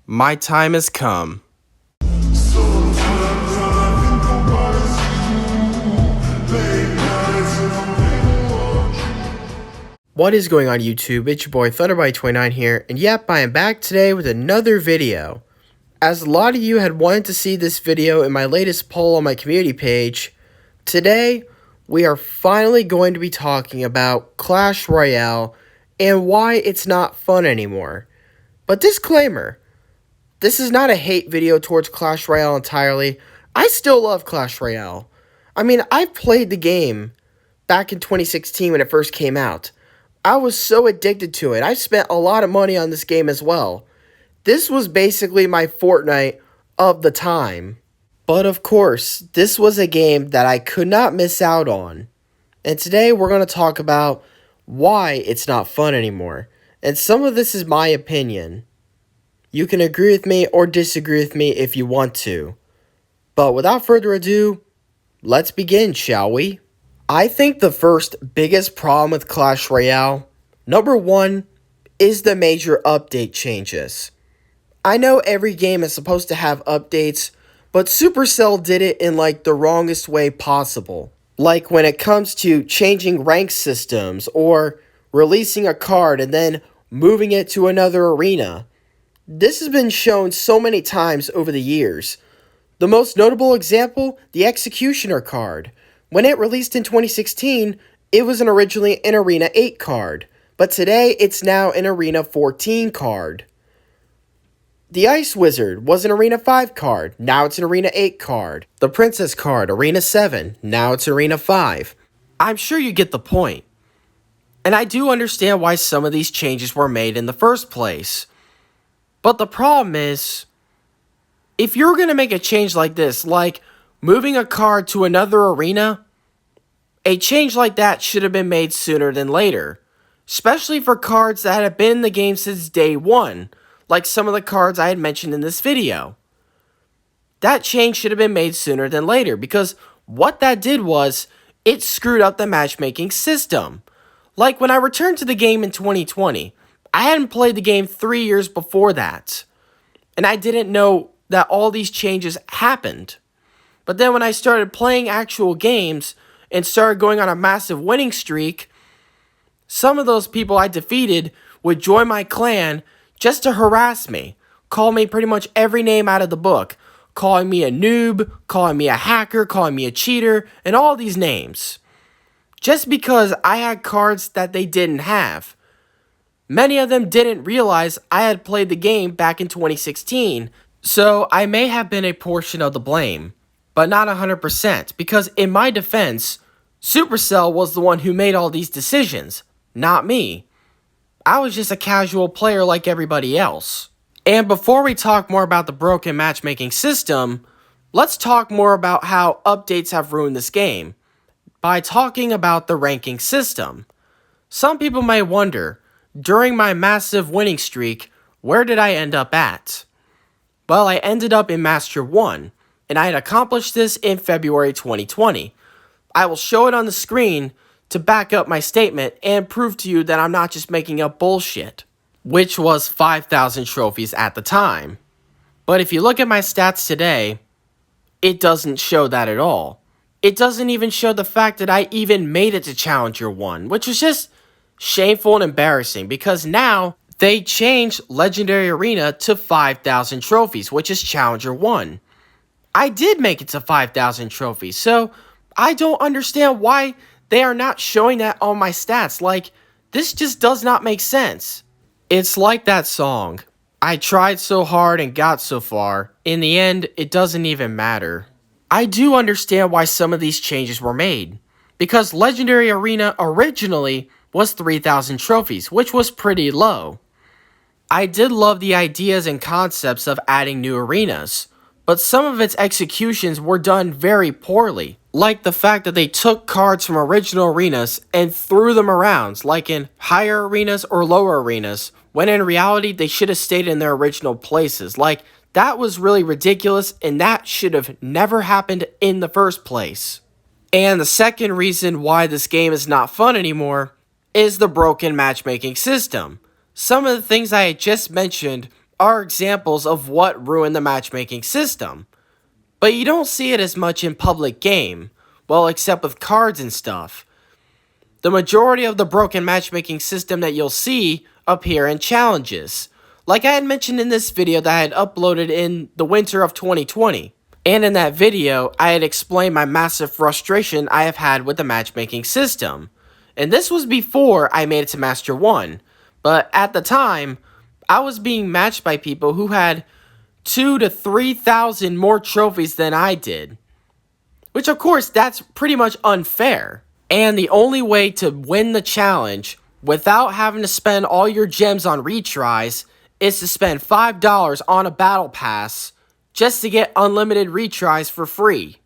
My time has come. What is going on YouTube? It's your boy Thunderbite29 here, and yep, I am back today with another video. As a lot of you had wanted to see this video in my latest poll on my community page, today we are finally going to be talking about Clash Royale and why it's not fun anymore. But disclaimer, this is not a hate video towards Clash Royale entirely. I still love Clash Royale. I mean, I played the game back in 2016 when it first came out. I was so addicted to it. I spent a lot of money on this game as well. This was basically my Fortnite of the time. But of course, this was a game that I could not miss out on. And today we're going to talk about why it's not fun anymore. And some of this is my opinion. You can agree with me or disagree with me if you want to. But without further ado, let's begin, shall we? I think the first biggest problem with Clash Royale, number one, is the major update changes. I know every game is supposed to have updates, but Supercell did it in like the wrongest way possible. Like when it comes to changing rank systems or releasing a card and then moving it to another arena. This has been shown so many times over the years. The most notable example, the Executioner card. When it released in 2016, it was originally an Arena 8 card, but today it's now an Arena 14 card. The Ice Wizard was an Arena 5 card, now it's an Arena 8 card. The Princess card, Arena 7, now it's Arena 5. I'm sure you get the point. And I do understand why some of these changes were made in the first place. But the problem is, if you're going to make a change like this, like moving a card to another arena, a change like that should have been made sooner than later. Especially for cards that have been in the game since day one, like some of the cards I had mentioned in this video. That change should have been made sooner than later, because what that did was, it screwed up the matchmaking system. Like when I returned to the game in 2020, I hadn't played the game 3 years before that, and I didn't know that all these changes happened. But then when I started playing actual games and started going on a massive winning streak, some of those people I defeated would join my clan just to harass me, call me pretty much every name out of the book, calling me a noob, calling me a hacker, calling me a cheater, and all these names. Just because I had cards that they didn't have. Many of them didn't realize I had played the game back in 2016, so I may have been a portion of the blame, but not 100%, because in my defense, Supercell was the one who made all these decisions, not me. I was just a casual player like everybody else. And before we talk more about the broken matchmaking system, let's talk more about how updates have ruined this game, by talking about the ranking system. Some people may wonder, during my massive winning streak, where did I end up at? Well, I ended up in Master 1, and I had accomplished this in February 2020. I will show it on the screen to back up my statement and prove to you that I'm not just making up bullshit, which was 5,000 trophies at the time. But if you look at my stats today, it doesn't show that at all. It doesn't even show the fact that I even made it to Challenger 1, which was just shameful and embarrassing, because now they changed Legendary Arena to 5,000 trophies, which is Challenger 1. I did make it to 5,000 trophies, so I don't understand why they are not showing that on my stats. Like, this just does not make sense. It's like that song, I tried so hard and got so far. In the end, it doesn't even matter. I do understand why some of these changes were made, because Legendary Arena originally was 3,000 trophies, which was pretty low. I did love the ideas and concepts of adding new arenas, but some of its executions were done very poorly, like the fact that they took cards from original arenas and threw them around, like in higher arenas or lower arenas, when in reality they should have stayed in their original places. Like, that was really ridiculous, and that should have never happened in the first place. And the second reason why this game is not fun anymore is the broken matchmaking system. Some of the things I had just mentioned are examples of what ruined the matchmaking system. But you don't see it as much in public game, well, except with cards and stuff. The majority of the broken matchmaking system that you'll see appear in challenges, like I had mentioned in this video that I had uploaded in the winter of 2020. And in that video, I had explained my massive frustration I have had with the matchmaking system. And this was before I made it to Master 1, but at the time, I was being matched by people who had 2,000 to 3,000 more trophies than I did. Which of course, that's pretty much unfair. And the only way to win the challenge without having to spend all your gems on retries is to spend $5 on a battle pass just to get unlimited retries for free.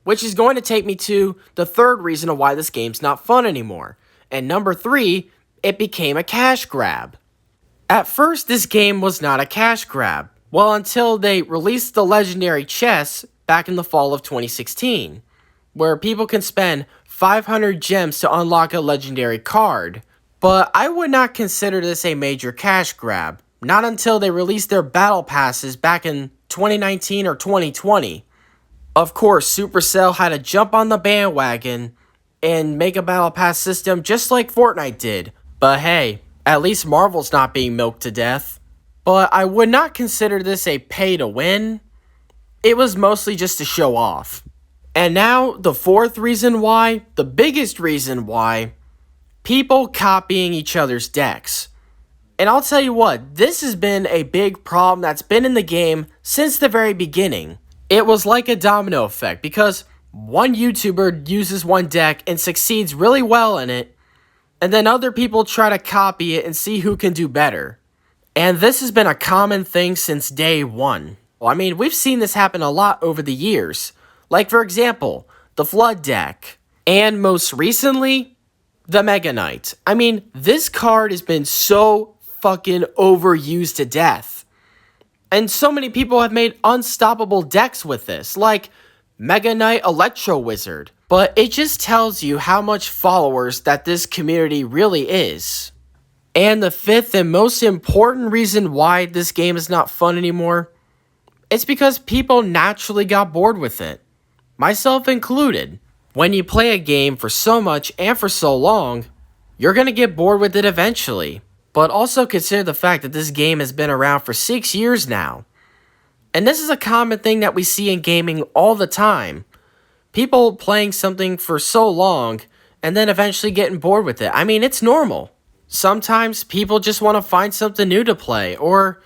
Which is going to take me to the third reason of why this game's not fun anymore. And number 3, it became a cash grab. At first, this game was not a cash grab. Well, until they released the legendary chests back in the fall of 2016, where people can spend 500 gems to unlock a legendary card. But I would not consider this a major cash grab, not until they released their battle passes back in 2019 or 2020. Of course, Supercell had to jump on the bandwagon and make a battle pass system just like Fortnite did. But hey, at least Marvel's not being milked to death. But I would not consider this a pay to win. It was mostly just to show off. And now, the fourth reason why, the biggest reason why, people copying each other's decks. And I'll tell you what, this has been a big problem that's been in the game since the very beginning. It was like a domino effect, because one YouTuber uses one deck and succeeds really well in it, and then other people try to copy it and see who can do better. And this has been a common thing since day one. Well, I mean, we've seen this happen a lot over the years. Like, for example, the Flood deck. And most recently, the Mega Knight. I mean, this card has been so fucking overused to death. And so many people have made unstoppable decks with this, like Mega Knight Electro Wizard. But it just tells you how much followers that this community really is. And the fifth and most important reason why this game is not fun anymore, it's because people naturally got bored with it. Myself included. When you play a game for so much and for so long, you're going to get bored with it eventually. But also consider the fact that this game has been around for 6 years now. And this is a common thing that we see in gaming all the time. People playing something for so long and then eventually getting bored with it. I mean, it's normal. Sometimes people just want to find something new to play, or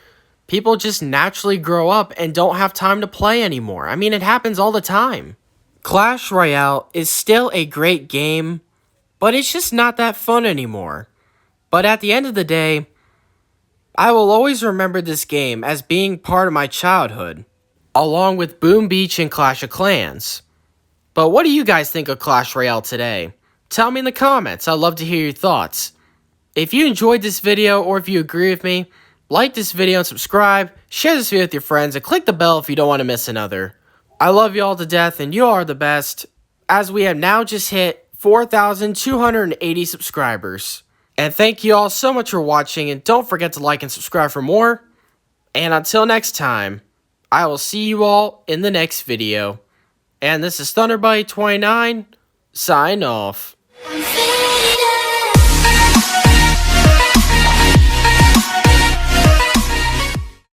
people just naturally grow up and don't have time to play anymore. I mean, it happens all the time. Clash Royale is still a great game, but it's just not that fun anymore. But at the end of the day, I will always remember this game as being part of my childhood, along with Boom Beach and Clash of Clans. But what do you guys think of Clash Royale today? Tell me in the comments, I'd love to hear your thoughts. If you enjoyed this video, or if you agree with me, like this video and subscribe, share this video with your friends, and click the bell if you don't want to miss another. I love you all to death, and you are the best, as we have now just hit 4,280 subscribers. And thank you all so much for watching, and don't forget to like and subscribe for more. And until next time, I will see you all in the next video. And this is Thunderbite29, sign off.